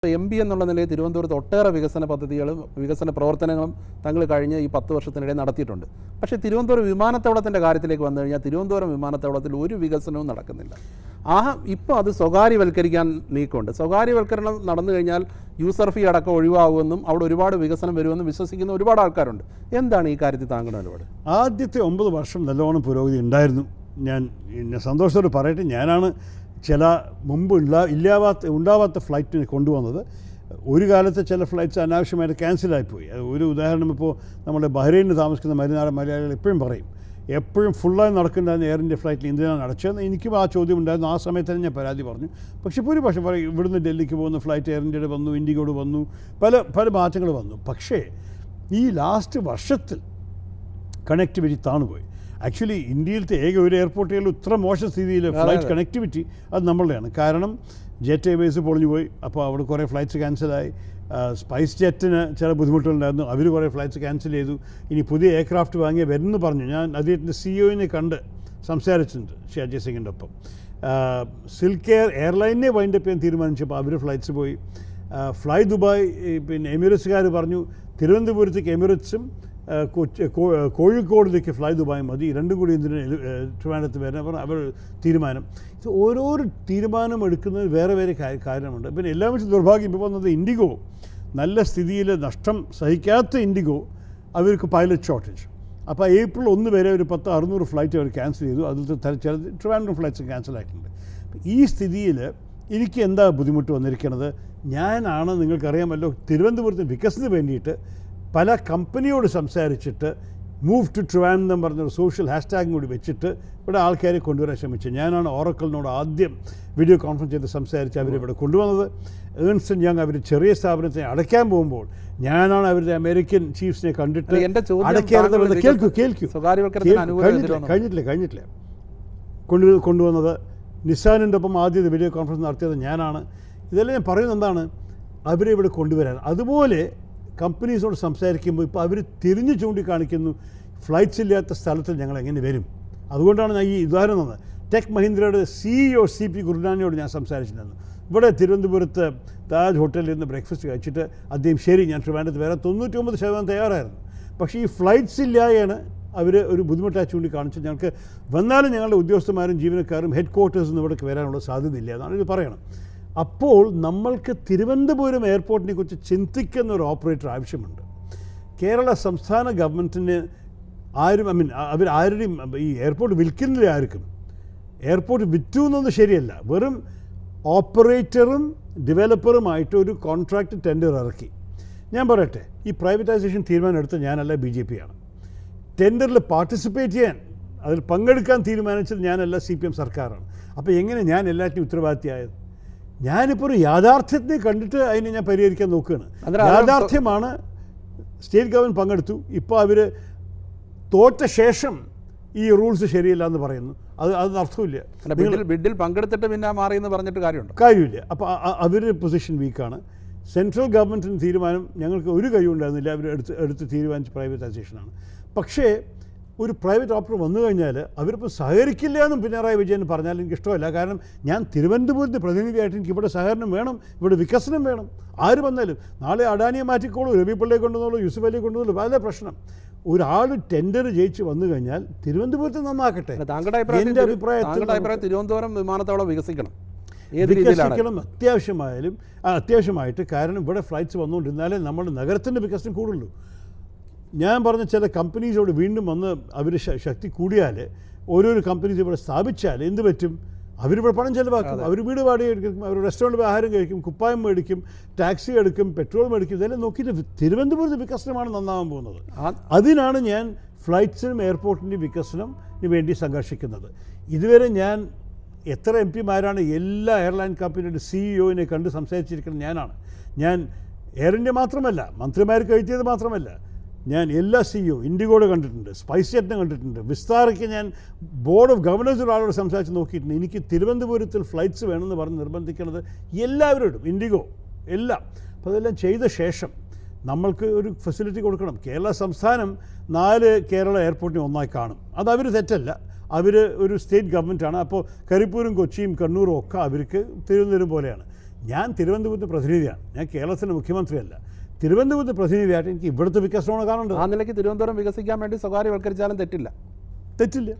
MP എന്നുള്ള നിലയിൽ തിരുവനന്തപുരത്ത് ഒട്ടേറെ വികസന പദ്ധതികളും വികസന പ്രവർത്തനങ്ങളും തങ്ങൾ കഴിഞ്ഞ ഈ 10 വർഷത്തിനിടെ നടത്തിയിട്ടുണ്ട്. പക്ഷേ തിരുവനന്തപുരം വിമാനത്താവളത്തിൻ്റെ കാര്യത്തിലേക്ക് വന്നു കഴിഞ്ഞാൽ തിരുവനന്തപുരം വിമാനത്താവളത്തിൽ ഒരു വികസനവും നടക്കുന്നില്ല. ഇപ്പോൾ അത് സ്വകാര്യവൽക്കരിക്കാൻ നീക്കമുണ്ട്. സ്വകാര്യവൽക്കരണം നടന്നു കഴിഞ്ഞാൽ യൂസർ ഫീ അടക്കം ഒഴിവാകുമെന്നും അവിടെ ഒരുപാട് വികസനം വരുമെന്നും വിശ്വസിക്കുന്ന ഒരുപാട് ആൾക്കാരുണ്ട്. എന്താണ് ഈ കാര്യത്തിൽ താങ്കളുടെ നിലപാട്? ആദ്യത്തെ 9 വർഷം നല്ലോണം പുരോഗതി ഉണ്ടായിരുന്നു. ഞാൻ സന്തോഷത്തോട് പറയട്ടെ, ഞാനാണ് ചില മുമ്പ് ഉണ്ടാവാത്ത ഫ്ലൈറ്റിനെ കൊണ്ടുവന്നത്. ഒരു കാലത്ത് ചില ഫ്ലൈറ്റ്സ് അനാവശ്യമായിട്ട് ക്യാൻസലായിപ്പോയി. ഒരു ഉദാഹരണം, ഇപ്പോൾ നമ്മുടെ ബഹ്റൈനിൽ താമസിക്കുന്ന മലയാളികൾ എപ്പോഴും പറയും, എപ്പോഴും ഫുള്ളായി നടക്കേണ്ടതെന്ന് എയർ ഇന്ത്യ ഫ്ലൈറ്റിൽ എന്തിനാണ് അടച്ചതെന്ന്. എനിക്കും ആ ചോദ്യം ഉണ്ടായിരുന്നു. ആ സമയത്ത് തന്നെ ഞാൻ പരാതി പറഞ്ഞു. പക്ഷേ ഭൂരിപക്ഷം പറയും, ഇവിടുന്ന് ഡൽഹിക്ക് പോകുന്ന ഫ്ലൈറ്റ് എയർ ഇന്ത്യയുടെ വന്നു, ഇൻഡിഗോയുടെ വന്നു, പല മാറ്റങ്ങൾ വന്നു. പക്ഷേ ഈ ലാസ്റ്റ് വർഷത്തിൽ കണക്ടിവിറ്റി താണുപോയി. ആക്ച്വലി ഇന്ത്യയിലത്തെ ഏക ഒരു എയർപോർട്ടുകളിൽ ഇത്ര മോശം സ്ഥിതിയിൽ ഫ്ലൈറ്റ് കണക്ടിവിറ്റി അത് നമ്മളുടെയാണ്. കാരണം ജെറ്റ് എയർവേസ് പൊളിഞ്ഞു പോയി. അപ്പോൾ അവിടെ കുറേ ഫ്ലൈറ്റ്സ് ക്യാൻസലായി. സ്പൈസ് ജെറ്റിന് ചില ബുദ്ധിമുട്ടുകളുണ്ടായിരുന്നു, അവർ കുറേ ഫ്ലൈറ്റ്സ് ക്യാൻസൽ ചെയ്തു. ഇനി പുതിയ എയർക്രാഫ്റ്റ് വാങ്ങിയ വരുന്നു പറഞ്ഞു. ഞാൻ അദ്ദേഹത്തിൻ്റെ CEO കണ്ട് സംസാരിച്ചിട്ടുണ്ട്, ശ്രീ അജയ് സിംഗിൻ്റെ ഒപ്പം. സിൽക്ക് എയർലൈനെ വൈൻഡപ്പ് ചെയ്യാൻ തീരുമാനിച്ചപ്പോൾ അവർ ഫ്ലൈറ്റ്സ് പോയി. ഫ്ലൈ ദുബായ്, പിന്നെ എമിറേറ്റ്സുകാർ പറഞ്ഞു തിരുവനന്തപുരത്തേക്ക് എമിറേറ്റ്സും കോഴിക്കോടിലേക്ക് ഫ്ലൈ ദുബായ് മതി, രണ്ടും കൂടി എന്തിന് ട്രിവാൻഡ്രത്ത് വരണം പറഞ്ഞാൽ അവർ തീരുമാനം. ഇത് ഓരോരോ തീരുമാനം എടുക്കുന്നത് വേറെ വേറെ കാര്യമുണ്ട്. പിന്നെ എല്ലാം വെച്ച് ദുർഭാഗ്യം ഇപ്പോൾ വന്നത് ഇൻഡിഗോ, നല്ല സ്ഥിതിയിൽ നഷ്ടം സഹിക്കാത്ത ഇൻഡിഗോ, അവർക്ക് പൈലറ്റ് ഷോർട്ടേജ്. അപ്പോൾ ഏപ്രിൽ 1 വരെ ഒരു 600 ഫ്ലൈറ്റ് അവർ ക്യാൻസൽ ചെയ്തു. അതിൽ ചില ട്രിവാൻഡ്രം ഫ്ലൈറ്റ്സ് ക്യാൻസൽ ആയിട്ടുണ്ട്. ഈ സ്ഥിതിയിൽ എനിക്ക് എന്താ ബുദ്ധിമുട്ട് വന്നിരിക്കുന്നത്? ഞാനാണ്, നിങ്ങൾക്കറിയാമല്ലോ, തിരുവനന്തപുരത്ത് വികസനത്തിന് വേണ്ടിയിട്ട് പല കമ്പനിയോട് സംസാരിച്ചിട്ട് മൂവ് ടു ട്രിവാൻഡ്രം പറഞ്ഞൊരു സോഷ്യൽ ഹാഷ്ടാഗും കൂടി വെച്ചിട്ട് ഇവിടെ ആൾക്കാരെ കൊണ്ടുവരാൻ ശ്രമിച്ചത്. ഞാനാണ് ഓറക്കിളിനോട് ആദ്യം വീഡിയോ കോൺഫറൻസ് ചെയ്ത് സംസാരിച്ച് അവരിവിടെ കൊണ്ടുവന്നത്. ഏൺസ്റ്റ് & യങ് അവർ ചെറിയ സ്ഥാപനത്തെ അടയ്ക്കാൻ പോകുമ്പോൾ ഞാനാണ് അവരുടെ അമേരിക്കൻ ചീഫ്സിനെ കണ്ടിട്ട് കഴിഞ്ഞിട്ടില്ല കൊണ്ടുവന്നത്. നിസാനിൻ്റെ ഒപ്പം ആദ്യം വീഡിയോ കോൺഫറൻസ് നടത്തിയത് ഞാനാണ്. ഇതെല്ലാം ഞാൻ പറയുന്നത് എന്താണ്, അവരെ ഇവിടെ കൊണ്ടുവരാൻ. അതുപോലെ കമ്പനീസോട് സംസാരിക്കുമ്പോൾ ഇപ്പോൾ അവർ തിരിഞ്ഞു ചൂണ്ടിക്കാണിക്കുന്നു, ഫ്ലൈറ്റ്സ് ഇല്ലാത്ത സ്ഥലത്തിൽ ഞങ്ങൾ എങ്ങനെ വരും. അതുകൊണ്ടാണ് ഞാൻ ഈ ഉദാഹരണം തന്നത്. ടെക് മഹീന്ദ്രയുടെ CEO CP ഗുർനാനിയോട് ഞാൻ സംസാരിച്ചിട്ടുണ്ടായിരുന്നു. ഇവിടെ തിരുവനന്തപുരത്ത് താജ് ഹോട്ടലിൽ നിന്ന് ബ്രേക്ക്ഫാസ്റ്റ് കഴിച്ചിട്ട് അദ്ദേഹം ശരി ഞാൻ ട്രിവാൻഡ്രത്ത് വരാൻ 99% തയ്യാറായിരുന്നു. പക്ഷേ ഈ ഫ്ലൈറ്റ്സ് ഇല്ലായാണ് അവർ ഒരു ബുദ്ധിമുട്ടായി ചൂണ്ടിക്കാണിച്ച് ഞങ്ങൾക്ക് വന്നാലും ഞങ്ങളുടെ ഉദ്യോഗസ്ഥന്മാരും ജീവനക്കാരും ഹെഡ് ക്വാർട്ടേഴ്സിൽ നിന്ന് ഇവിടേക്ക് വരാനുള്ള സാധ്യതയില്ല എന്നാണ് ഇത് പറയണം. അപ്പോൾ നമ്മൾക്ക് തിരുവനന്തപുരം എയർപോർട്ടിനെ കുറിച്ച് ചിന്തിക്കുന്ന ഒരു ഓപ്പറേറ്റർ ആവശ്യമുണ്ട്. കേരള സംസ്ഥാന ഗവൺമെൻറ്റിന് ആരുടെയും ഈ എയർപോർട്ട് വിൽക്കുന്നില്ല ആർക്കും. എയർപോർട്ട് വിറ്റു എന്നത് ശരിയല്ല. വെറും ഓപ്പറേറ്ററും ഡെവലപ്പറുമായിട്ട് ഒരു കോൺട്രാക്റ്റ് ടെൻഡർ ഇറക്കി. ഞാൻ പറയട്ടെ, ഈ പ്രൈവറ്റൈസേഷൻ തീരുമാനം എടുത്ത ഞാനല്ല, BJP ആണ്. ടെൻഡറിൽ പാർട്ടിസിപ്പേറ്റ് ചെയ്യാൻ, അതിൽ പങ്കെടുക്കാൻ തീരുമാനിച്ചത് ഞാനല്ല, CPM സർക്കാരാണ്. അപ്പോൾ എങ്ങനെ ഞാൻ എല്ലാറ്റിനും ഉത്തരവാദിത്തമായത്? ഞാനിപ്പോൾ ഒരു യാഥാർത്ഥ്യത്തെ കണ്ടിട്ട് അതിനെ ഞാൻ പരിഹരിക്കാൻ നോക്കുകയാണ്. യാഥാർത്ഥ്യമാണ്, സ്റ്റേറ്റ് ഗവൺമെൻറ് പങ്കെടുത്തു. ഇപ്പോൾ അവർ തോറ്റ ശേഷം ഈ റൂൾസ് ശരിയല്ല എന്ന് പറയുന്നു. അത് അർത്ഥമില്ല. ബിഡിൽ പങ്കെടുത്തിട്ട് പിന്നെ മാറിയെന്ന് പറഞ്ഞിട്ട് കാര്യമില്ല. അപ്പോൾ അവരുടെ പൊസിഷൻ വീക്കാണ്. സെൻട്രൽ ഗവൺമെൻറ്റിന് തീരുമാനം ഞങ്ങൾക്ക് ഒരു കഴിവുണ്ടായിരുന്നില്ല. അവർ എടുത്ത് തീരുമാനിച്ച പ്രൈവറ്റൈസേഷനാണ്. പക്ഷേ ഒരു പ്രൈവറ്റ് ഓപ്പറേറ്റർ വന്നു കഴിഞ്ഞാൽ അവരിപ്പോൾ സഹകരിക്കില്ല എന്നും പിണറായി വിജയൻ പറഞ്ഞാൽ എനിക്കിഷ്ടമല്ല. കാരണം ഞാൻ തിരുവനന്തപുരത്ത് പ്രതിനിധിയായിട്ട് എനിക്ക് ഇവിടെ സഹകരണം വേണം, ഇവിടെ വികസനം വേണം. ആര് വന്നാലും നാളെ അഡാനിയെ മാറ്റിക്കോളൂ, രവി പിള്ളയെ കൊണ്ടുവന്നോളൂ, യൂസുഫ് അലിയെ കൊണ്ടുവന്നോളൂ, പല പ്രശ്നം. ഒരാൾ ടെൻഡർ ജയിച്ച് വന്നു കഴിഞ്ഞാൽ തിരുവനന്തപുരത്ത് നന്നാക്കട്ടെ. എൻ്റെ അഭിപ്രായത്തിൽ തിരുവനന്തപുരം വിമാനത്താവളം വികസിക്കണം അത്യാവശ്യമായിട്ട്. കാരണം ഇവിടെ ഫ്ലൈറ്റ്സ് വന്നുകൊണ്ടിരുന്നാലേ നമ്മുടെ നഗരത്തിൻ്റെ വികസനം കൂടുള്ളൂ. ഞാൻ പറഞ്ഞ ചില കമ്പനീസോട് വീണ്ടും വന്ന് അവർ ശക്തി കൂടിയാൽ, ഓരോരോ കമ്പനീസ് ഇവിടെ സ്ഥാപിച്ചാൽ എന്ത് പറ്റും? അവരിവിടെ പണം ചിലവാക്കും, അവർ വീട് വാടക എടുക്കും, അവർ റെസ്റ്റോറൻറ്റ് ആഹാരം കഴിക്കും, കുപ്പായം മേടിക്കും, ടാക്സി എടുക്കും, പെട്രോൾ മേടിക്കും. ഇതെല്ലാം നോക്കിയിട്ട് തിരുവനന്തപുരത്ത് വികസനമാണ് നന്നാവാൻ പോകുന്നത്. അതിനാണ് ഞാൻ ഫ്ലൈറ്റ്സിനും എയർപോർട്ടിൻ്റെയും വികസനത്തിന് വേണ്ടി സംഘർഷിക്കുന്നത്. ഇതുവരെ ഞാൻ എത്ര MP എല്ലാ എയർലൈൻ കമ്പനിയുടെ CEO കണ്ട് സംസാരിച്ചിരിക്കുന്നത് ഞാനാണ്. ഞാൻ എയർ ഇന്ത്യ മാത്രമല്ല, മന്ത്രിമാർക്ക് എഴുതിയത് മാത്രമല്ല, ഞാൻ എല്ലാ CEO ഇൻഡിഗോയുടെ കണ്ടിട്ടുണ്ട്, സ്പൈസ് ജെറ്റിനെ കണ്ടിട്ടുണ്ട്, വിസ്താരയ്ക്ക് ഞാൻ ബോർഡ് ഓഫ് ഗവർണേഴ്സ് ഒരാളോട് സംസാരിച്ച് നോക്കിയിട്ടുണ്ട്. എനിക്ക് തിരുവനന്തപുരത്തിൽ ഫ്ലൈറ്റ്സ് വേണമെന്ന് പറഞ്ഞ് നിർബന്ധിക്കുന്നത് എല്ലാവരോടും, ഇൻഡിഗോ എല്ലാം. അപ്പോൾ അതെല്ലാം ചെയ്ത ശേഷം നമ്മൾക്ക് ഒരു ഫെസിലിറ്റി കൊടുക്കണം. കേരള സംസ്ഥാനം 4 കേരള എയർപോർട്ടിനെ ഒന്നായി കാണും. അത് അവർ തെറ്റല്ല, അവർ ഒരു സ്റ്റേറ്റ് ഗവൺമെൻറ്റാണ്. അപ്പോൾ കരിപ്പൂരും കൊച്ചിയും കണ്ണൂരും ഒക്കെ അവർക്ക് തിരുവനന്തപുരം പോലെയാണ്. ഞാൻ തിരുവനന്തപുരത്ത് പ്രതിനിധിയാണ്, ഞാൻ കേരളത്തിൻ്റെ മുഖ്യമന്ത്രിയല്ല. തിരുവനന്തപുരത്ത് പ്രതിനിധിയായിട്ട് എനിക്ക് ഇവിടുത്തെ വികസനമാണ് കാണേണ്ടത്. ആ നിലയ്ക്ക് തിരുവനന്തപുരം വികസിക്കാൻ വേണ്ടി സ്വകാര്യവൽക്കരിച്ചാലും തെറ്റില്ല. തെറ്റില്ല.